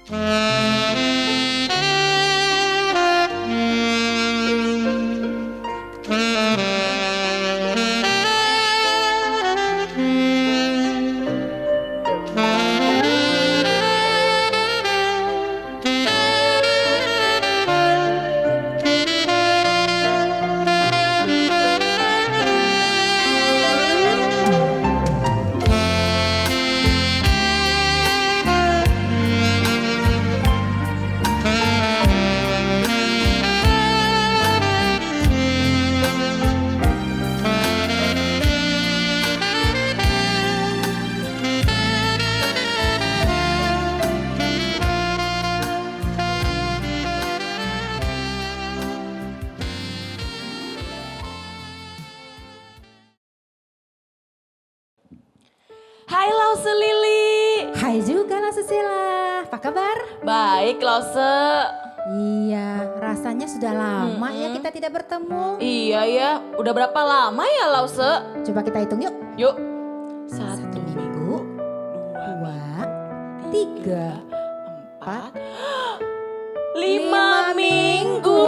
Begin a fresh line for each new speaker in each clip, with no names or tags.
Hai Lause Lili.
Hai juga Lause Sela, apa kabar?
Baik Lause.
Iya, rasanya sudah lama ya kita tidak bertemu.
Iya ya, udah berapa lama ya Lause?
Coba kita hitung yuk.
Yuk.
1 minggu, 2, 3, 4,
5 minggu.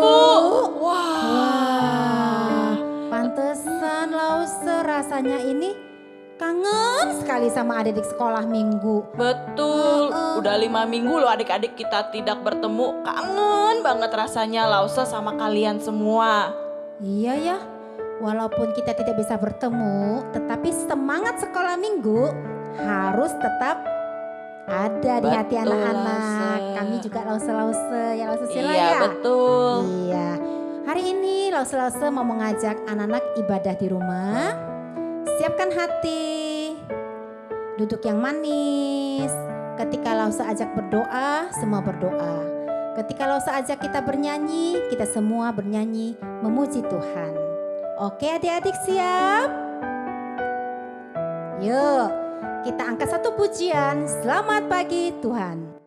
Wah, pantesan Lause rasanya ini kangen sekali sama adik-adik sekolah minggu.
Betul, udah 5 minggu loh adik-adik kita tidak bertemu. Kangen banget rasanya Lause sama kalian semua.
Iya ya, walaupun kita tidak bisa bertemu, tetapi semangat sekolah minggu harus tetap ada di hati
Betul,
anak-anak.
Lause.
Kami juga Lause-Lause ya, Lause Sila
Iya
ya.
betul.
Iya, hari ini Lause-Lause mau mengajak anak-anak ibadah di rumah. Siapkan hati, duduk yang manis. Ketika Lause ajak berdoa, semua berdoa. Ketika Lause ajak kita bernyanyi, kita semua bernyanyi memuji Tuhan. Oke adik-adik siap? Yuk, kita angkat satu pujian. Selamat pagi Tuhan.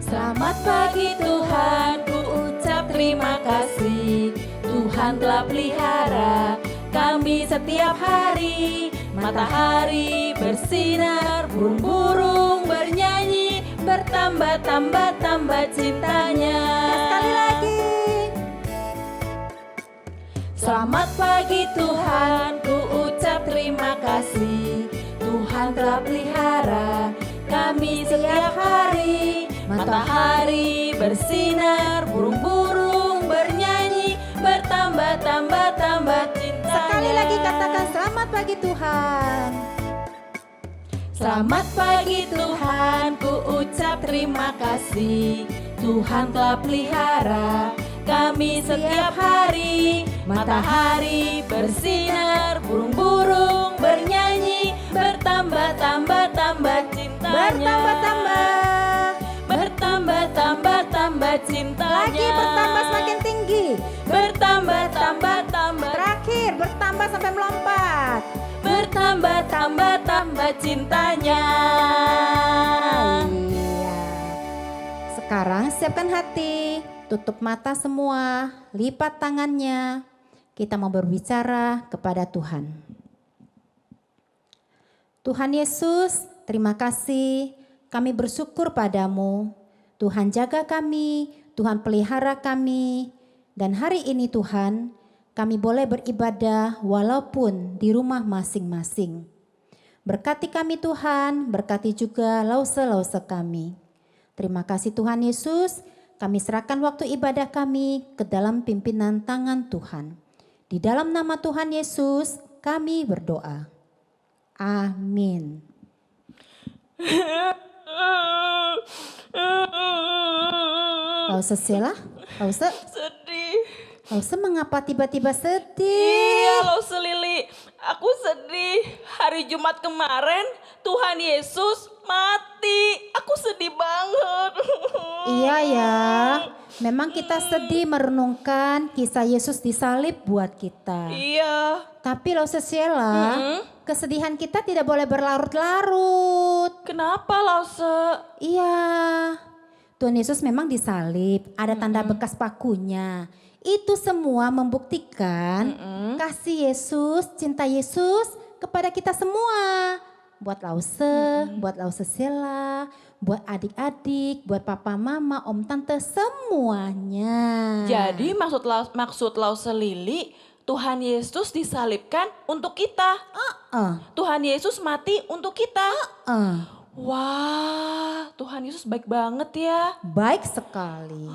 Selamat pagi Tuhan, ku ucap terima kasih. Tuhan telah pelihara kami setiap hari. Matahari bersinar, burung-burung bernyanyi, bertambah-tambah cintanya.
Sekali lagi.
Selamat pagi Tuhan, ku ucap terima kasih. Tuhan telah pelihara kami setiap hari. Matahari bersinar, burung-burung bernyanyi, bertambah-tambah cintanya.
Sekali lagi katakan selamat pagi Tuhan.
Selamat pagi Tuhan, ku ucap terima kasih. Tuhan telah pelihara kami setiap hari. Matahari bersinar, burung-burung bernyanyi, bertambah-tambah cintanya. Bertambah-tambah cintanya.
Lagi bertambah semakin tinggi.
Bertambah-tambah
Terakhir bertambah sampai melompat.
bertambah cintanya.
Iya. Sekarang siapkan hati, tutup mata semua, lipat tangannya. Kita mau berbicara kepada Tuhan. Tuhan Yesus, terima kasih. Kami bersyukur padamu. Tuhan jaga kami, Tuhan pelihara kami. Dan hari ini Tuhan, kami boleh beribadah walaupun di rumah masing-masing. Berkati kami Tuhan, berkati juga Lause-Lause kami. Terima kasih Tuhan Yesus, kami serahkan waktu ibadah kami ke dalam pimpinan tangan Tuhan. Di dalam nama Tuhan Yesus kami berdoa. Amin. Lause Sela, Lause,
Sedih.
Lause mengapa tiba-tiba sedih?
Iya Lause Lili, aku sedih. Hari Jumat kemarin Tuhan Yesus mati. Aku sedih banget.
Iya ya, Memang kita sedih merenungkan kisah Yesus disalib buat kita.
Iya.
Tapi loh Sesela, kesedihan kita tidak boleh berlarut-larut.
Kenapa Lause?
Iya, Tuhan Yesus memang disalib, ada tanda bekas pakunya. Itu semua membuktikan kasih Yesus, cinta Yesus kepada kita semua. Buat Lause, buat Lause Sela, buat adik-adik, buat papa mama, om tante, semuanya.
Jadi maksud Lause Lili, Tuhan Yesus disalibkan untuk kita. Tuhan Yesus mati untuk kita. Wah, Tuhan Yesus baik banget ya.
Baik sekali.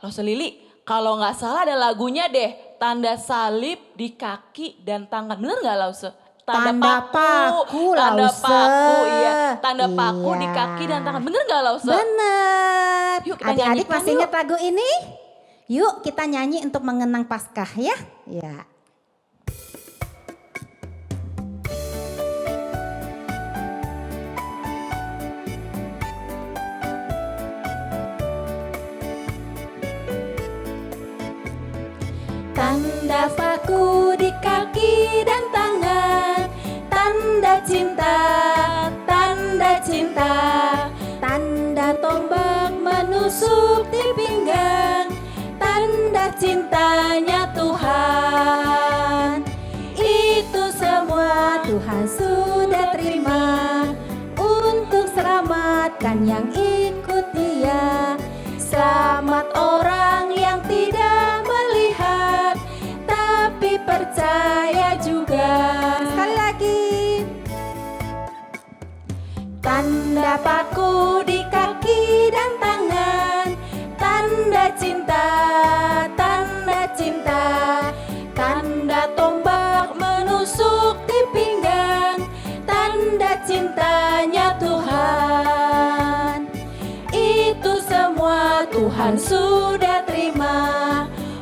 Lause Lili, kalau nggak salah ada lagunya deh, tanda salib di kaki dan tangan. Bener nggak Lause?
Tanda paku,
tanda
Lause.
paku, iya. Tanda paku di
Iya.
kaki dan tangan. Bener nggak Lause?
Bener.
Yuk kita
Adik-adik
nyanyikan
masih
yuk.
ingat lagu ini? Yuk kita nyanyi untuk mengenang Paskah ya. Ya. Tanda paku di kaki dan tangan, tanda cinta, tanda cinta, tanda tombak menusuk di pinggang, tanda cintanya Tuhan. Itu semua Tuhan sudah terima untuk selamatkan yang ikut Dia. Selamat orang yang tidak melihat tapi percaya juga. Sekali lagi. Tanda paku di kaki dan tangan, tanda cinta, tanda cinta, tanda tombak menusuk di pinggang, tanda cintanya Tuhan. Itu semua Tuhan sudah terima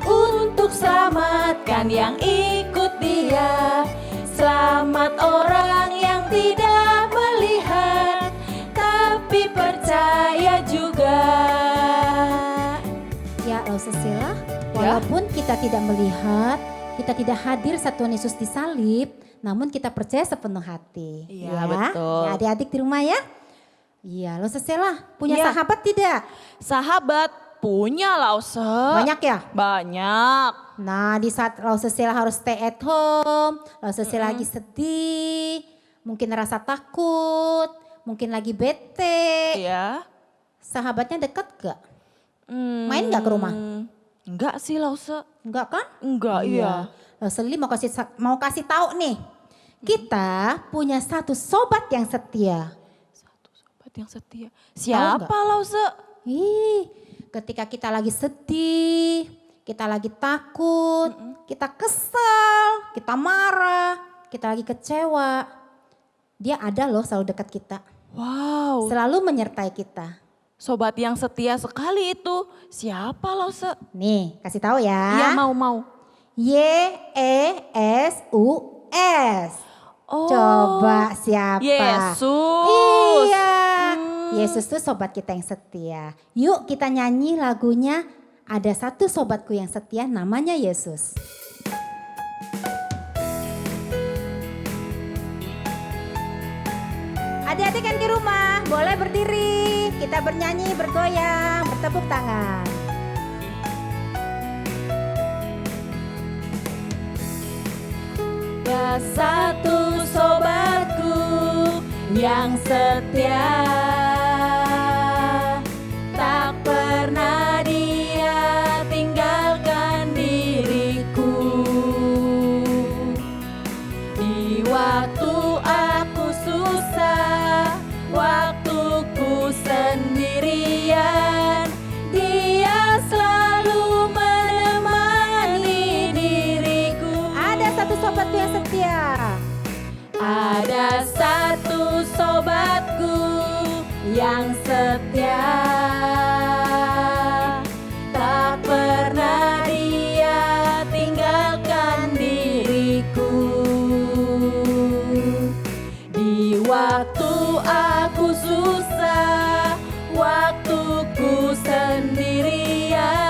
untuk selamatkan yang ikut Dia. Selamat orang yang tidak melihat tapi percaya juga. Ya Lause Sela, walaupun kita tidak melihat, kita tidak hadir saat Tuhan Yesus disalib, namun kita percaya sepenuh hati.
Iya, betul.
Ya, adik-adik di rumah ya. Iya, Lause Sela punya
Iya.
sahabat tidak?
Sahabat punya Lause.
Banyak ya?
Banyak.
Nah, di saat Lause Sela harus stay at home, Lause Sela lagi sedih, mungkin rasa takut, mungkin lagi bete.
Iya.
Sahabatnya dekat gak? Main gak ke rumah?
Enggak sih Lause.
Enggak kan?
Enggak, iya.
Lause Lili mau kasih tahu nih. Kita punya satu sobat yang setia.
Satu sobat yang setia. Siapa Lause?
Ketika kita lagi sedih, kita lagi takut, kita kesel, kita marah, kita lagi kecewa. Dia ada loh selalu dekat kita.
Wow.
Selalu menyertai kita.
Sobat yang setia sekali itu. Siapa Lause?
Nih, kasih tahu ya.
Iya mau.
Yesus.
Oh.
Coba siapa?
Yesus.
Iya. Yesus tuh sobat kita yang setia. Yuk kita nyanyi lagunya. Ada satu sobatku yang setia namanya Yesus. Adik-adik yang di rumah boleh berdiri. Kita bernyanyi, bergoyang, bertepuk tangan. Ada satu sobatku yang setia, tak pernah dia tinggalkan diriku. Di waktu aku susah, waktuku sendirian, dia selalu menemani diriku. Ada satu sobatku yang setia. Ada satu sobatku yang setia, tak pernah dia tinggalkan diriku. Di waktu aku susah, waktuku sendirian,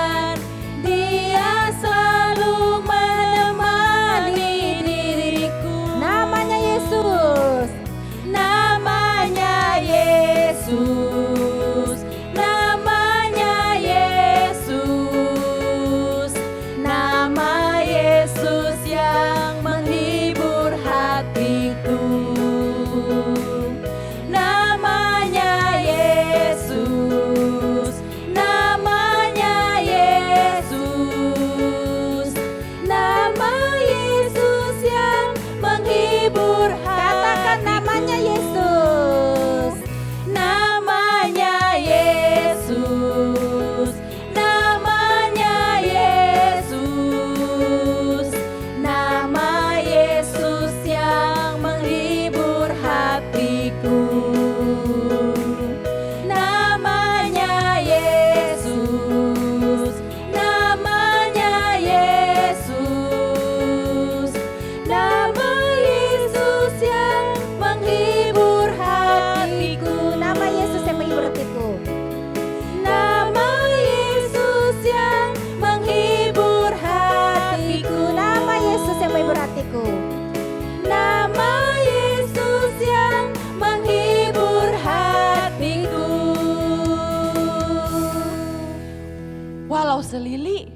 Lause Lili,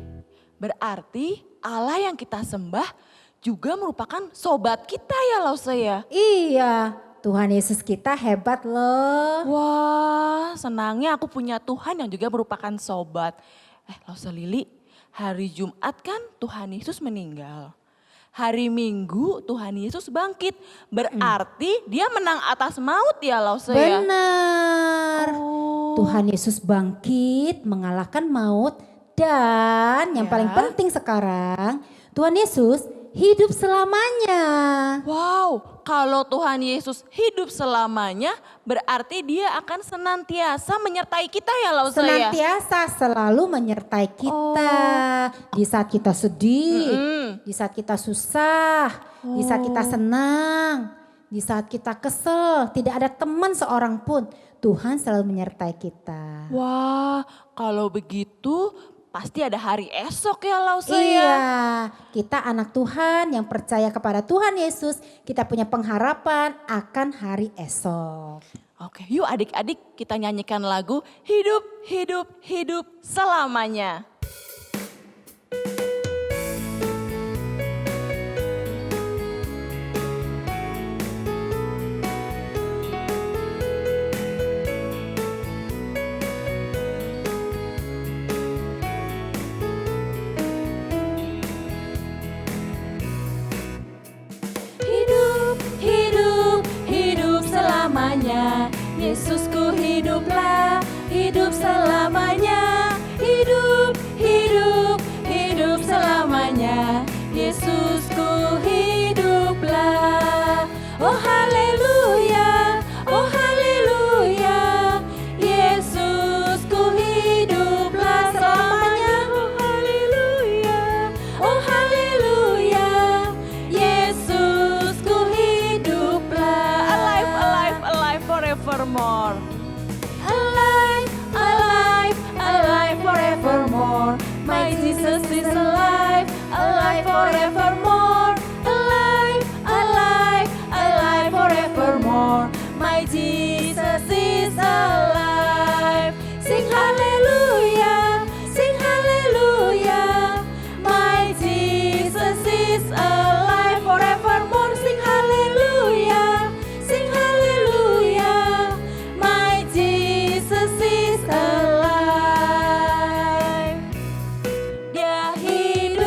berarti Allah yang kita sembah juga merupakan sobat kita ya Lause ya?
Iya, Tuhan Yesus kita hebat loh.
Wah, senangnya aku punya Tuhan yang juga merupakan sobat. Lause Lili, hari Jumat kan Tuhan Yesus meninggal. Hari Minggu Tuhan Yesus bangkit. Berarti dia menang atas maut ya Lause ya?
Benar.
Oh.
Tuhan Yesus bangkit mengalahkan maut dan yang
Ya.
paling penting sekarang Tuhan Yesus hidup selamanya.
Wow, kalau Tuhan Yesus hidup selamanya berarti dia akan senantiasa menyertai kita ya Lause ya?
Senantiasa selalu menyertai kita di saat kita sedih, di saat kita susah, di saat kita senang, di saat kita kesel. Tidak ada teman seorang pun, Tuhan selalu menyertai kita.
Wah, kalau begitu pasti ada hari esok ya Lause ya?
Iya, kita anak Tuhan yang percaya kepada Tuhan Yesus, kita punya pengharapan akan hari esok.
Oke, yuk adik-adik kita nyanyikan lagu Hidup, Hidup, Hidup Selamanya. Hidup, hidup, hidup selamanya. Yesusku hiduplah, hidup selamanya. Hidup, hidup, hidup selamanya. Yesusku hiduplah. Oh haleluya, oh haleluya. Yesusku hiduplah selamanya. Oh haleluya, oh haleluya. Yesusku hiduplah. Alive, alive, alive forevermore. Alive, alive, alive forevermore. My Jesus is alive, alive forevermore. Alive, alive, alive forevermore. My Jesus is alive. Sing hallelujah, sing hallelujah. My Jesus is alive forevermore. Sing hallelujah, sing hallelujah. My Jesus is alive. Dia hidup,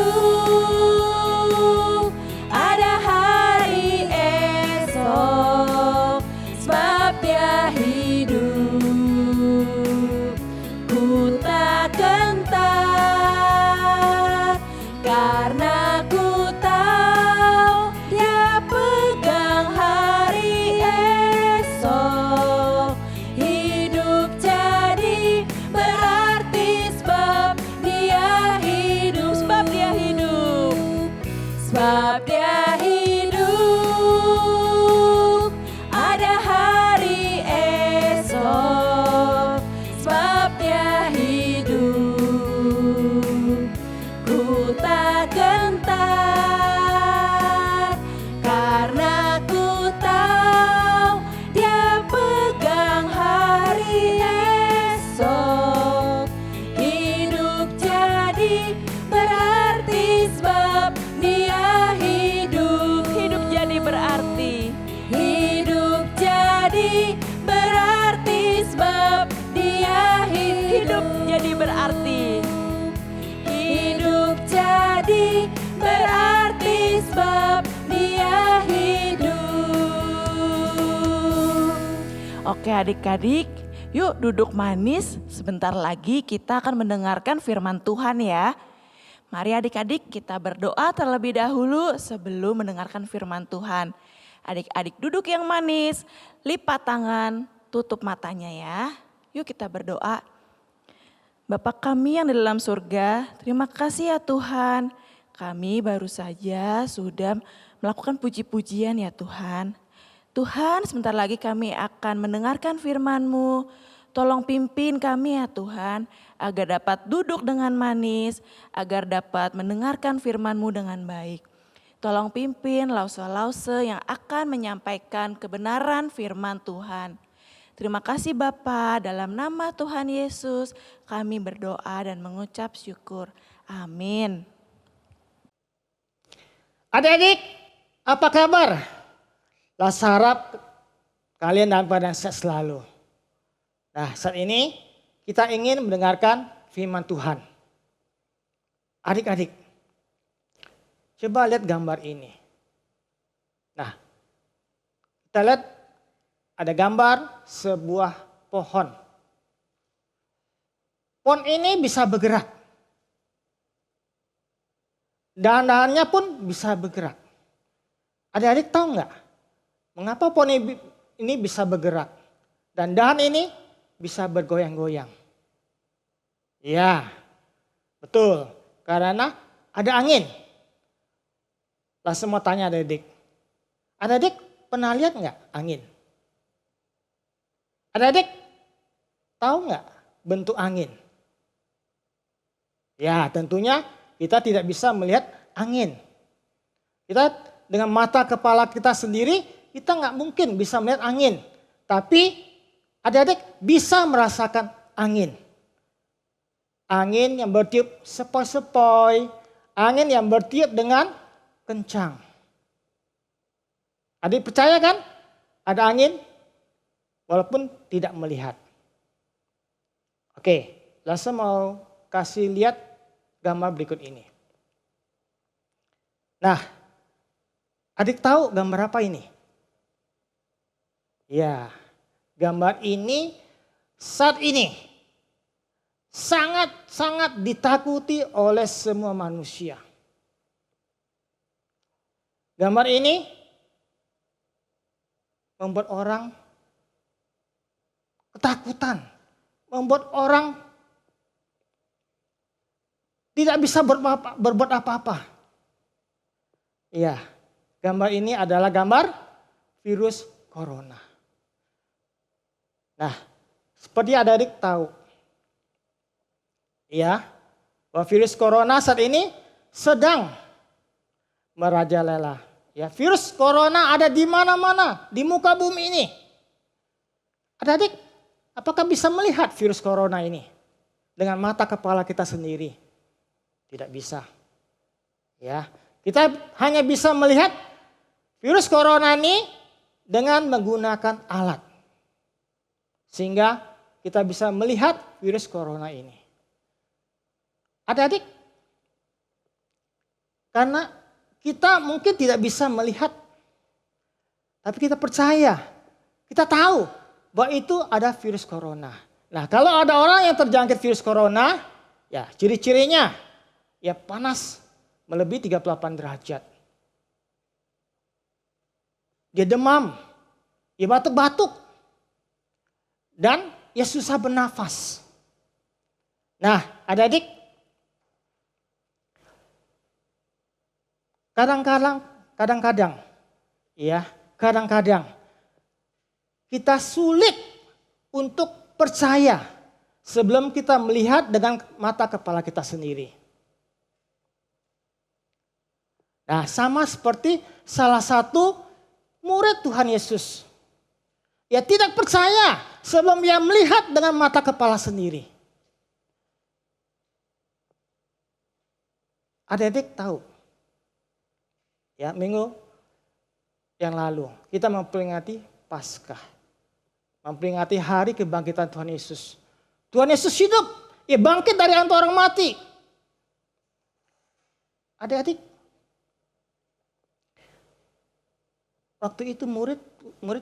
ada hari esok, sebab dia hidup. Ku tak gentar, karena ku tahu dia pegang hari esok. Hidup jadi berarti sebab dia hidup, sebab dia hidup, sebab dia hidup. Ada hari esok, sebab dia hidup. Ku tak gentar, karena ku tahu dia pegang hari esok. Hidup jadi berarti sebab dia hidup. Hidup jadi berarti. Hidup jadi berarti sebab dia hidup jadi berarti. Hidup jadi berarti sebab dia hidup. Oke adik-adik, yuk duduk manis. Sebentar lagi kita akan mendengarkan firman Tuhan ya. Mari adik-adik kita berdoa terlebih dahulu sebelum mendengarkan firman Tuhan. Adik-adik duduk yang manis, lipat tangan, tutup matanya ya. Yuk kita berdoa. Bapa kami yang di dalam surga, terima kasih ya Tuhan. Kami baru saja sudah melakukan puji-pujian ya Tuhan. Tuhan sebentar lagi kami akan mendengarkan firman-Mu. Tolong pimpin kami ya Tuhan, agar dapat duduk dengan manis, agar dapat mendengarkan firman-Mu dengan baik. Tolong pimpin lause-lause yang akan menyampaikan kebenaran firman Tuhan. Terima kasih Bapa, dalam nama Tuhan Yesus kami berdoa dan mengucap syukur. Amin.
Adik-adik, apa kabar? Saya harap kalian dalam keadaan sehat selalu. Nah, saat ini kita ingin mendengarkan firman Tuhan. Adik-adik, coba lihat gambar ini. Nah, kita lihat ada gambar sebuah pohon. Pohon ini bisa bergerak. Dahan-dahannya pun bisa bergerak. Adik-adik tahu nggak mengapa pohon ini bisa bergerak dan dahan ini bisa bergoyang-goyang? Ya, betul. Karena ada angin. Lah semua tanya adik-adik. Adik-adik pernah lihat nggak angin? Adik-adik tahu nggak bentuk angin? Ya, tentunya kita tidak bisa melihat angin. Kita dengan mata kepala kita sendiri, kita nggak mungkin bisa melihat angin. Tapi adik-adik bisa merasakan angin. Angin yang bertiup sepoi-sepoi, angin yang bertiup dengan kencang. Adik percaya kan ada angin walaupun tidak melihat. Oke, Lasa mau kasih lihat gambar berikut ini. Nah, adik tahu gambar apa ini? Ya, gambar ini saat ini sangat-sangat ditakuti oleh semua manusia. Gambar ini membuat orang ketakutan, membuat orang tidak bisa berbuat apa-apa. Iya, gambar ini adalah gambar virus corona. Nah, seperti adik-adik tahu, ya, bahwa virus corona saat ini sedang merajalela. Ya, virus corona ada di mana-mana di muka bumi ini. Adik-adik, apakah bisa melihat virus corona ini dengan mata kepala kita sendiri? Tidak bisa. Ya, kita hanya bisa melihat virus corona ini dengan menggunakan alat. Sehingga kita bisa melihat virus corona ini. Adik-adik, karena kita mungkin tidak bisa melihat, tapi kita percaya, kita tahu bahwa itu ada virus corona. Nah, kalau ada orang yang terjangkit virus corona, ya ciri-cirinya ya panas melebihi 38 derajat. Dia demam, dia batuk-batuk, dan ya susah bernafas. Nah, adik-adik, kadang-kadang kita sulit untuk percaya sebelum kita melihat dengan mata kepala kita sendiri. Nah, sama seperti salah satu murid Tuhan Yesus. Ya tidak percaya sebelum dia melihat dengan mata kepala sendiri. Adik-adik tahu, ya minggu yang lalu kita memperingati Paskah. Memperingati hari kebangkitan Tuhan Yesus. Tuhan Yesus hidup, ya bangkit dari antara orang mati. Adik-adik, waktu itu murid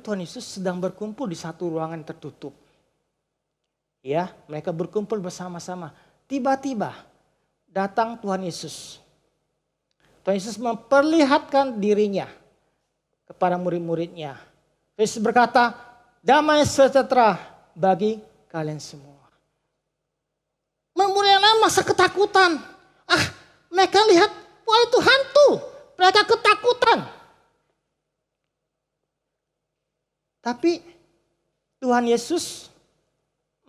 Tuhan Yesus sedang berkumpul di satu ruangan tertutup. Ya, mereka berkumpul bersama-sama. Tiba-tiba datang Tuhan Yesus. Tuhan Yesus memperlihatkan dirinya kepada murid-muridnya. Yesus berkata, damai sejahtera bagi kalian semua. Murid yang lain masa ketakutan. Mereka lihat, wah itu hantu. Mereka ketakutan. Tapi Tuhan Yesus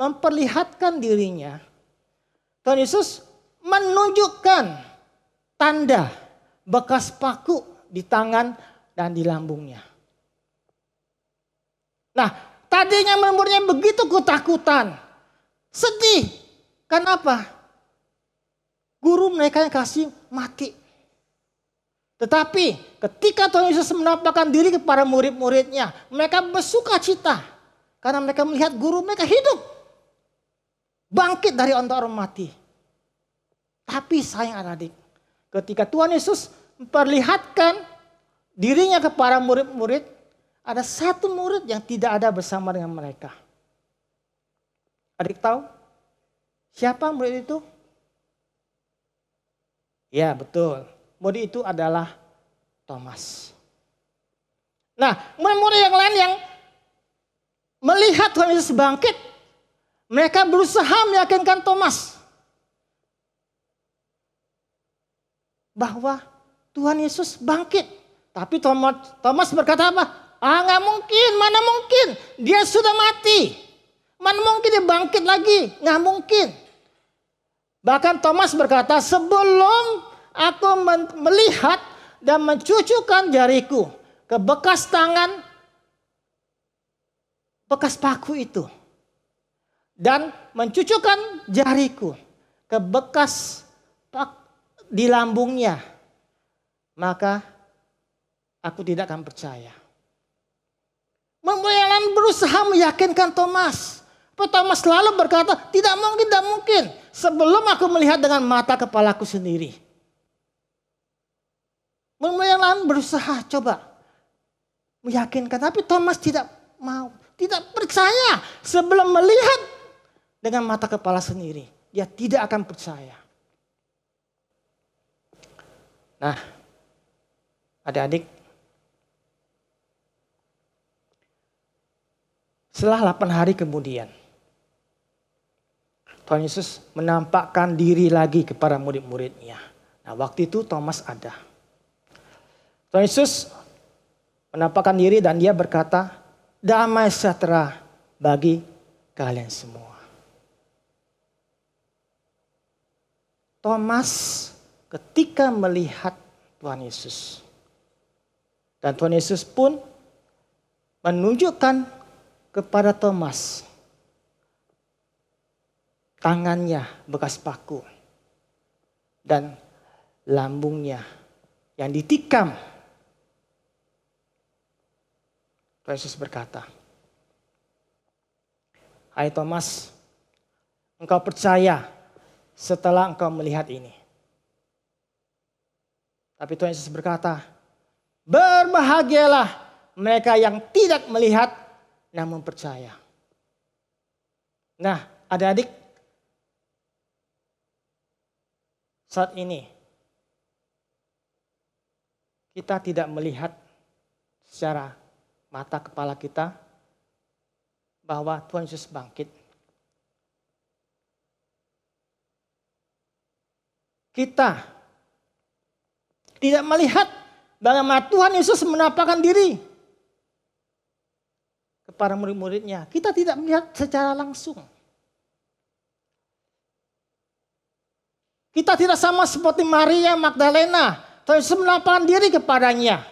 memperlihatkan dirinya. Tuhan Yesus menunjukkan tanda bekas paku di tangan dan di lambungnya. Nah, Tadinya murid-muridnya begitu ketakutan, sedih. Kenapa? Guru mereka yang kasih mati. Tetapi ketika Tuhan Yesus menampakkan diri kepada murid-muridnya, mereka bersuka cita. Karena mereka melihat guru mereka hidup. Bangkit dari antara orang mati. Tapi sayang adik-adik, ketika Tuhan Yesus memperlihatkan dirinya kepada murid-murid, ada satu murid yang tidak ada bersama dengan mereka. Adik tahu siapa murid itu? Ya betul, murid itu adalah Thomas. Nah, murid-murid yang lain yang melihat Tuhan Yesus bangkit, mereka berusaha meyakinkan Thomas bahwa Tuhan Yesus bangkit. Tapi Thomas berkata apa? Nggak mungkin, mana mungkin. Dia sudah mati. Mana mungkin dia bangkit lagi? Nggak mungkin. Bahkan Thomas berkata, sebelum aku melihat dan mencucukkan jariku ke bekas tangan, bekas paku itu. Dan mencucukkan jariku ke bekas di lambungnya. Maka aku tidak akan percaya. Murid yang lain berusaha meyakinkan Thomas. Tapi Thomas selalu berkata, tidak mungkin, tidak mungkin. Sebelum aku melihat dengan mata kepalaku sendiri. Murid yang lain berusaha coba meyakinkan. Tapi Thomas tidak mau, tidak percaya. Sebelum melihat dengan mata kepala sendiri, dia tidak akan percaya. Nah, adik-adik, setelah 8 hari kemudian, Tuhan Yesus menampakkan diri lagi kepada murid-muridnya. Nah, waktu itu Thomas ada. Tuhan Yesus menampakkan diri dan dia berkata, damai sejahtera bagi kalian semua. Thomas ketika melihat Tuhan Yesus, dan Tuhan Yesus pun menunjukkan kepada Thomas tangannya bekas paku dan lambungnya yang ditikam. Tuhan Yesus berkata, hai Thomas, engkau percaya setelah engkau melihat ini. Tapi Tuhan Yesus berkata, berbahagialah mereka yang tidak melihat namun percaya. Nah, adik-adik, saat ini kita tidak melihat secara mata kepala kita bahwa Tuhan Yesus bangkit. Kita tidak melihat bagaimana Tuhan Yesus menampakkan diri kepada murid-muridnya. Kita tidak melihat secara langsung. Kita tidak sama seperti Maria Magdalena. Tuhan Yesus menampakkan diri kepadanya.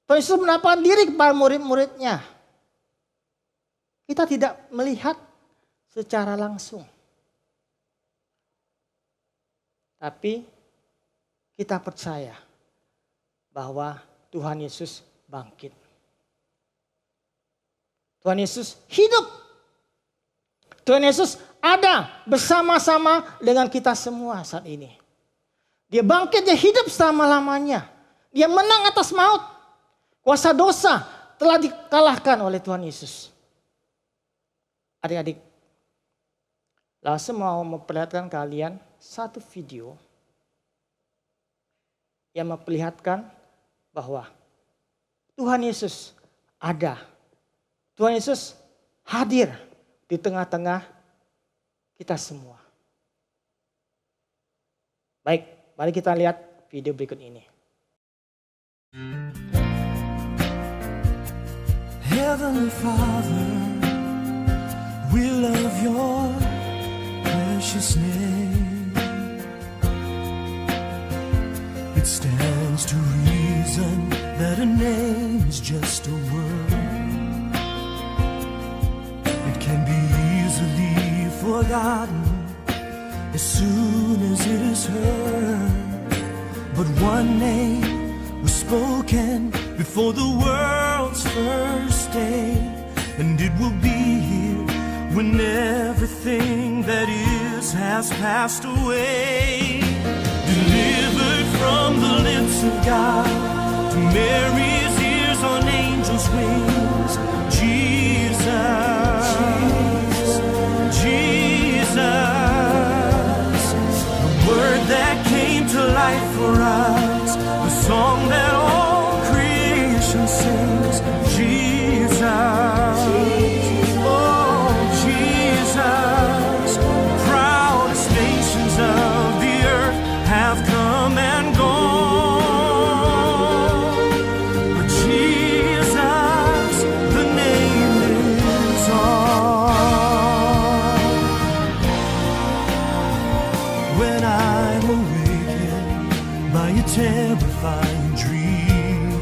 Tuhan Yesus menampakkan diri kepada murid-muridnya. Kita tidak melihat secara langsung. Tapi kita percaya bahwa Tuhan Yesus bangkit. Tuhan Yesus hidup. Tuhan Yesus ada bersama-sama dengan kita semua saat ini. Dia bangkit, dia hidup selama-lamanya. Dia menang atas maut. Kuasa dosa telah dikalahkan oleh Tuhan Yesus. Adik-adik, langsung mau memperlihatkan kalian satu video yang memperlihatkan bahwa Tuhan Yesus ada. Tuhan Yesus hadir di tengah-tengah kita semua. Baik, mari kita lihat video berikut ini.
Heavenly Father, we love your precious name. It stands to reason reason that a name is just a word. It can be easily forgotten as soon as it is heard. But one name was spoken before the world's first day, and it will be here when everything that is has passed away. Delivered from the lips of God to Mary's ears on angels' wings. Jesus, Jesus, the word that came to life for us, the song that all creation sings. Jesus, oh Jesus, the proudest nations of the earth have come and gone, but Jesus, the name lives on. When I'm awakened by a terrifying dream,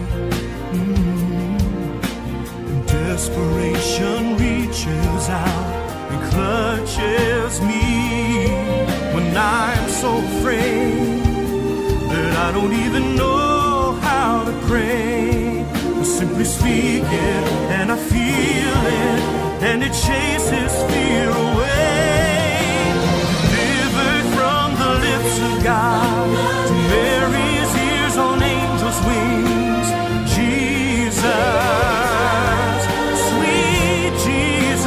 and desperation reaches out and clutches me, when I'm so afraid that I don't even know how to pray, I simply speak it and I feel it, and it chases fear away. Delivered from the lips of God to Mary's ears on angels' wings. Jesus, sweet Jesus,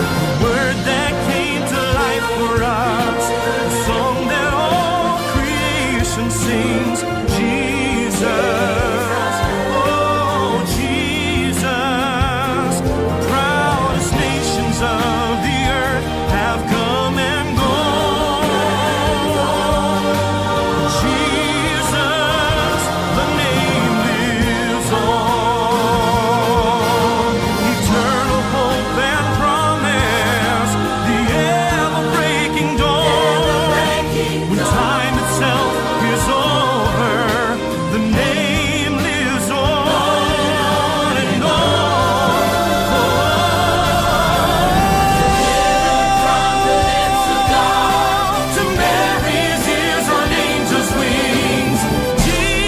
the word that came to life for us, the song that all creation sings. Jesus, oh Jesus, the proudest nations of the earth have come and gone. Jesus, the name lives on. Eternal hope and promise, the ever-breaking dawn. When time itself is over, the name lives on and on. To Mary's ears on angels' wings. Jesus,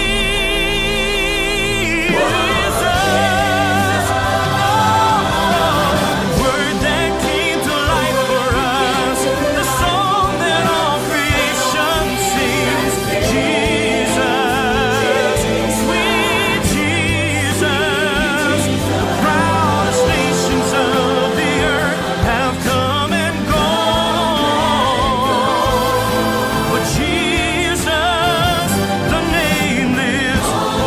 word that came to life for us, the song that all creation sings. Jesus, sweet Jesus, the proudest nations of the earth have come and gone, but Jesus, the name lives on.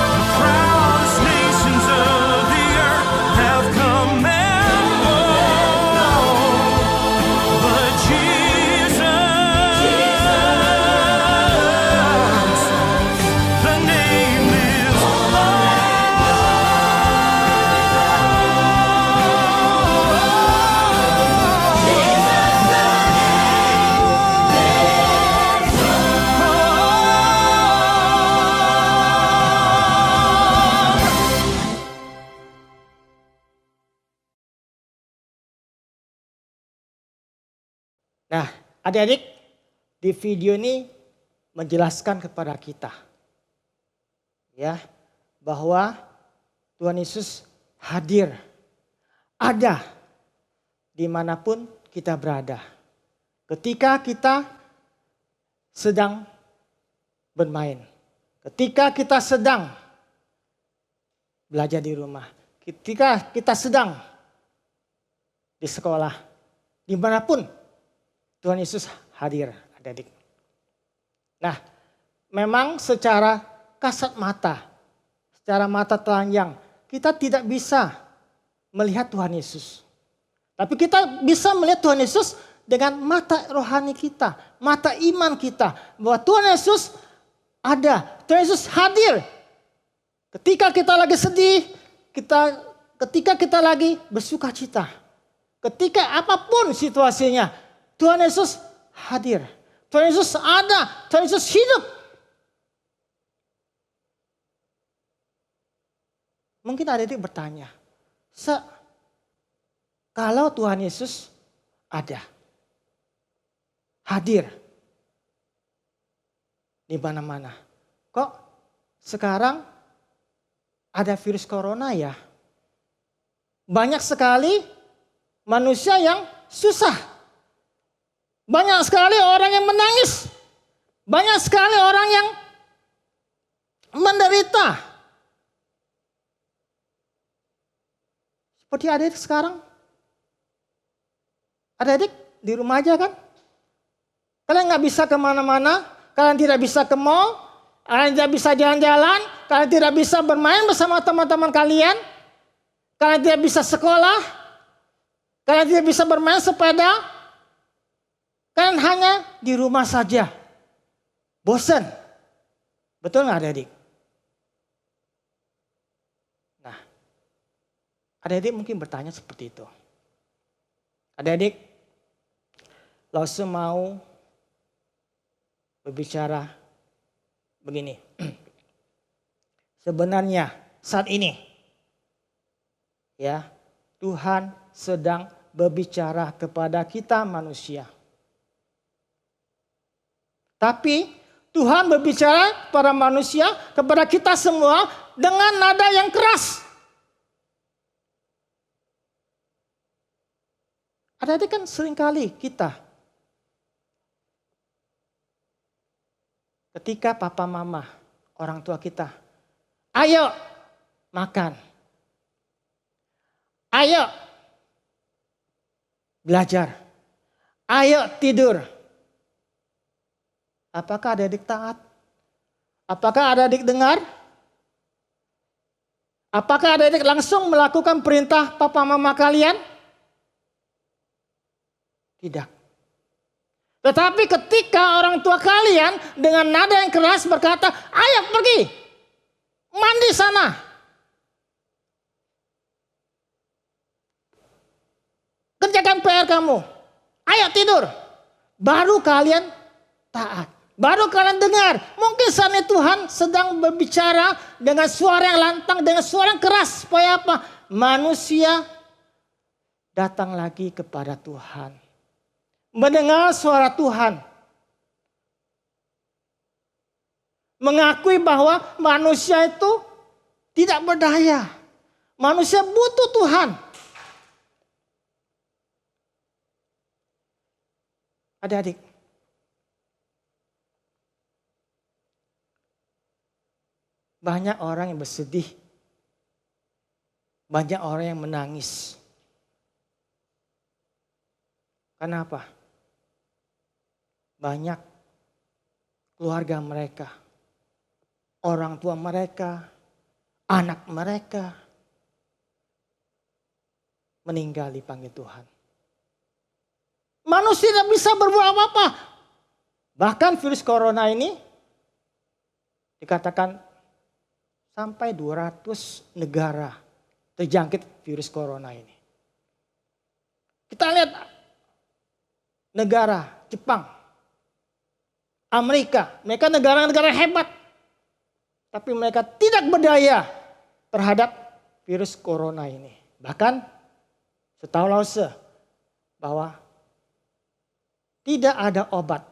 The proudest nations of the earth have come and gone, but Jesus, the name lives
Nah, adik-adik, di video ini menjelaskan kepada kita ya bahwa Tuhan Yesus hadir, ada dimanapun kita berada. Ketika kita sedang bermain, ketika kita sedang belajar di rumah, ketika kita sedang di sekolah, dimanapun Tuhan Yesus hadir, adik-adik. Nah, memang secara kasat mata, secara mata telanjang, kita tidak bisa melihat Tuhan Yesus. Tapi kita bisa melihat Tuhan Yesus dengan mata rohani kita, mata iman kita. Bahwa Tuhan Yesus ada, Tuhan Yesus hadir. Ketika kita lagi sedih, ketika kita lagi bersuka cita. Ketika apapun situasinya, Tuhan Yesus hadir. Tuhan Yesus ada, Tuhan Yesus hidup Mungkin adik-adik bertanya, kalau Tuhan Yesus ada, hadir di mana-mana, kok sekarang ada virus corona ya? Banyak sekali manusia yang susah. Banyak sekali orang yang menangis. Banyak sekali orang yang menderita. Seperti adik sekarang. Adik di rumah aja kan? Kalian nggak bisa kemana-mana. Kalian tidak bisa ke mall. Kalian tidak bisa jalan-jalan. Kalian tidak bisa bermain bersama teman-teman kalian. Kalian tidak bisa sekolah. Kalian tidak bisa bermain sepeda. Kalian hanya di rumah saja. Bosan. Betul nggak adik-adik? Nah, adik-adik mungkin bertanya seperti itu. Adik-adik, Lause mau berbicara begini. Sebenarnya saat ini, ya, Tuhan sedang berbicara kepada kita manusia. Tapi Tuhan berbicara kepada manusia, kepada kita semua dengan nada yang keras. Adik-adik kan seringkali kita, ketika papa mama, orang tua kita, ayo makan, ayo belajar, ayo tidur. Apakah adik-adik taat? Apakah adik-adik dengar? Apakah adik-adik langsung melakukan perintah papa mama kalian? Tidak. Tetapi ketika orang tua kalian dengan nada yang keras berkata, ayo pergi, mandi sana. Kerjakan PR kamu, ayo tidur. Baru kalian taat. Baru kalian dengar, mungkin saat ini Tuhan sedang berbicara dengan suara yang lantang, dengan suara yang keras. Supaya apa? Manusia datang lagi kepada Tuhan. Mendengar suara Tuhan. Mengakui bahwa manusia itu tidak berdaya. Manusia butuh Tuhan. Adik-adik. Banyak orang yang bersedih. Banyak orang yang menangis. Kenapa? Banyak keluarga mereka, orang tua mereka, anak mereka meninggal dipanggil Tuhan. Manusia tidak bisa berbuat apa-apa. Bahkan virus corona ini dikatakan sampai 200 negara terjangkit virus corona ini. Kita lihat negara Jepang, Amerika, mereka negara-negara hebat. Tapi mereka tidak berdaya terhadap virus corona ini. Bahkan setahu Lause bahwa tidak ada obat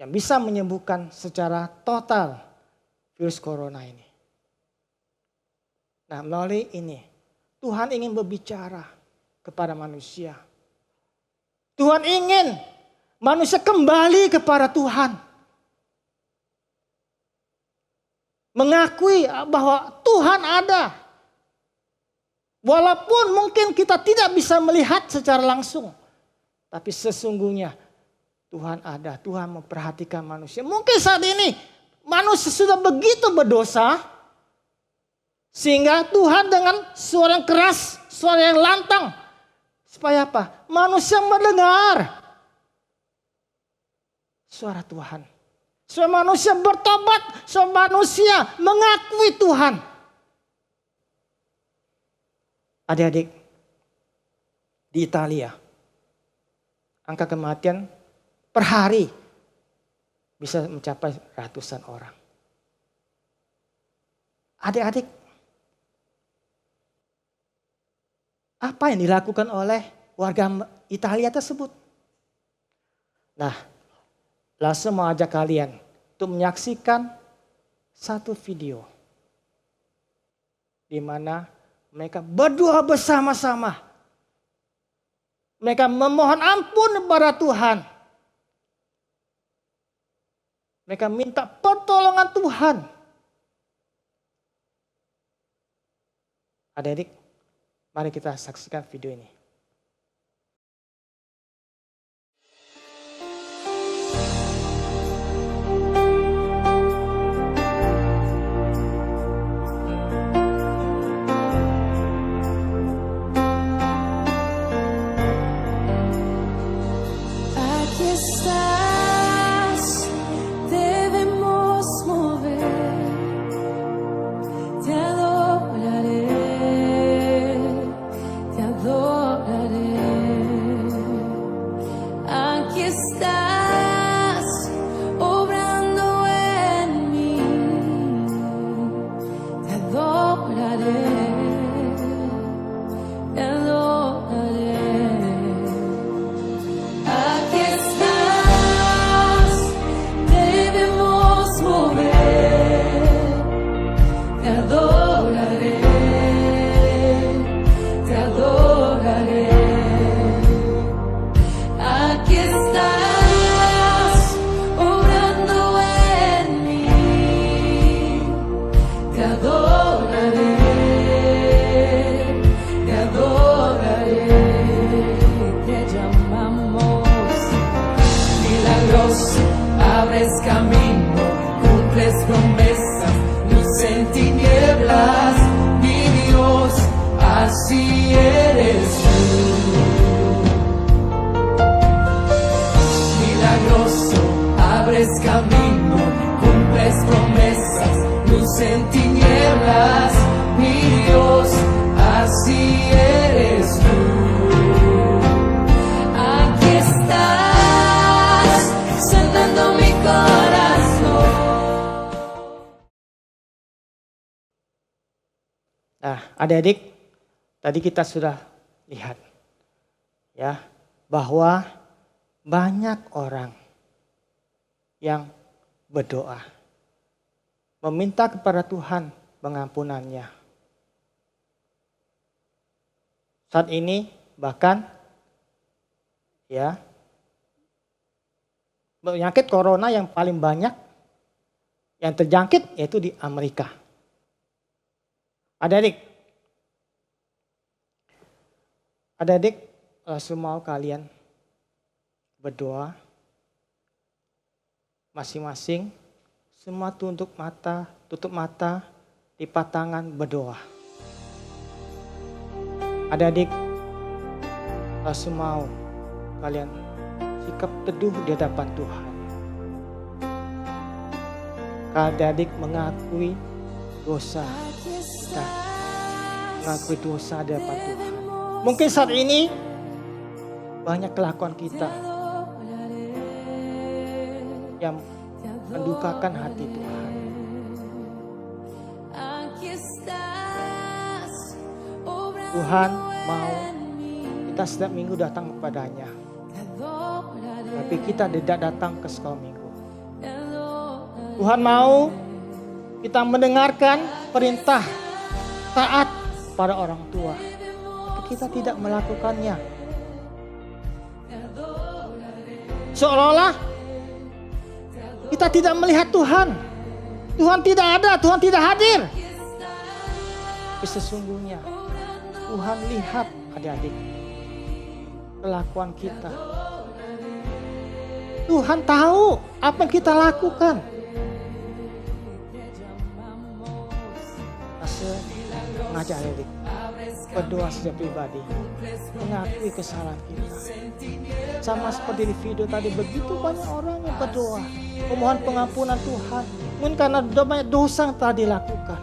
yang bisa menyembuhkan secara total virus corona ini. Nah, melalui ini Tuhan ingin berbicara kepada manusia. Tuhan ingin manusia kembali kepada Tuhan. Mengakui bahwa Tuhan ada. Walaupun mungkin kita tidak bisa melihat secara langsung. Tapi sesungguhnya Tuhan ada. Tuhan memperhatikan manusia. Mungkin saat ini manusia sudah begitu berdosa. Sehingga Tuhan dengan suara yang keras, suara yang lantang. Supaya apa? Manusia mendengar suara Tuhan. Supaya manusia bertobat. Supaya manusia mengakui Tuhan. Adik-adik, di Italia, angka kematian per hari bisa mencapai ratusan orang. Adik-adik, apa yang dilakukan oleh warga Italia tersebut. Nah, langsung mau ajak kalian untuk menyaksikan satu video di mana mereka berdoa bersama-sama. Mereka memohon ampun kepada Tuhan. Mereka minta pertolongan Tuhan. Adik-adik, mari kita saksikan video ini.
Aquí estás, debemos mover, te adoraré, te adoraré. Aquí estás, obrando en mí, te adoraré, te adoraré. Aquí estás, debemos mover, te adoraré, te adoraré. Aquí estás, obrando en mí, te adoraré, te adoraré. Te llamamos milagroso, abres camino, cumples promesas, luz en tinieblas, mi Dios, así eres tú. Milagroso, abres camino, cumples promesas, luz en tinieblas, mi Dios, así eres tú. Aquí estás, sanando mi corazón.
Nah, adik-adik, tadi kita sudah lihat ya bahwa banyak orang yang berdoa meminta kepada Tuhan pengampunannya. Saat ini bahkan ya penyakit corona yang paling banyak yang terjangkit yaitu di Amerika. Adik-adik, semua kalian berdoa masing-masing, semua tutup mata, lipat tangan berdoa. Adik-adik, semua kalian sikap teduh di hadapan Tuhan. Adik-adik mengakui dosa kita, mengakui dosa di hadapan Tuhan. Mungkin saat ini banyak kelakuan kita yang mendukakan hati Tuhan. Tuhan mau kita setiap minggu datang kepadanya, tapi kita tidak datang ke sekolah minggu. Tuhan mau kita mendengarkan perintah taat pada orang tua, tapi kita tidak melakukannya. Seolah-olah kita tidak melihat Tuhan. Tuhan tidak ada, Tuhan tidak hadir. Tapi sesungguhnya Tuhan lihat adik-adik kelakuan kita. Tuhan tahu apa yang kita lakukan. Mengajak adik berdoa secara pribadi, mengakui kesalahan kita. Sama seperti di video tadi, begitu banyak orang yang berdoa memohon pengampunan Tuhan, mungkin karena banyak dosa yang telah dilakukan.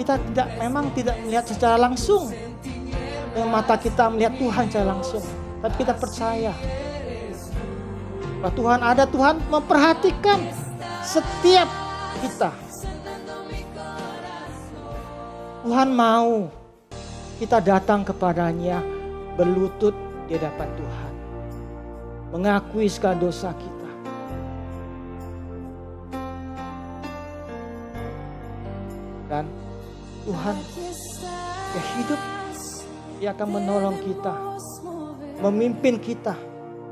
Kita memang tidak melihat secara langsung, dengan mata kita melihat Tuhan secara langsung, tapi kita percaya bahwa Tuhan ada, Tuhan memperhatikan setiap kita. Tuhan mau kita datang kepadanya berlutut di hadapan Tuhan. Mengakui segala dosa kita. Dan Tuhan yang hidup, Dia akan menolong kita, memimpin kita,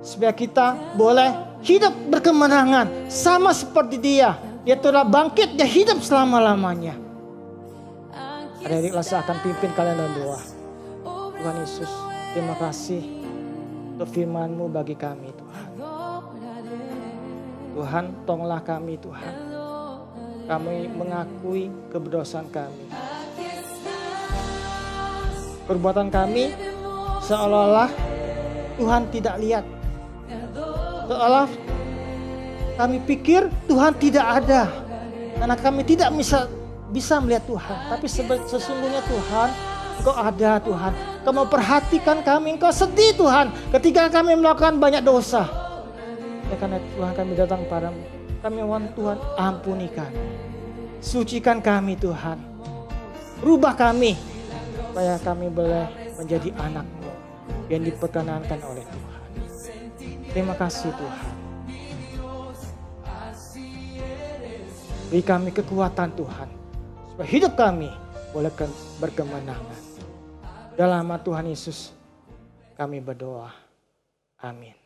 supaya kita boleh hidup berkemenangan sama seperti Dia. Dia telah bangkit, Dia hidup selama-lamanya. Adik-adik, saya akan pimpin kalian dalam doa. Tuhan Yesus, terima kasih untuk firman-Mu bagi kami Tuhan. Tuhan, tolonglah kami Tuhan. Kami mengakui kedosaan kami. Perbuatan kami seolah-olah Tuhan tidak lihat. Seolah kami pikir Tuhan tidak ada. Karena kami tidak bisa melihat Tuhan. Tapi sesungguhnya Tuhan, Engkau ada Tuhan. Engkau memperhatikan kami. Engkau sedih Tuhan ketika kami melakukan banyak dosa. Ya, karena Tuhan kami datang padamu. Kami mohon Tuhan ampuni kami. Sucikan kami Tuhan. Rubah kami. Supaya kami boleh menjadi anak-Mu yang diperkenankan oleh Tuhan. Terima kasih Tuhan. Beri kami kekuatan Tuhan. Supaya hidup kami boleh berkemenangan. Dalam nama Tuhan Yesus kami berdoa. Amin.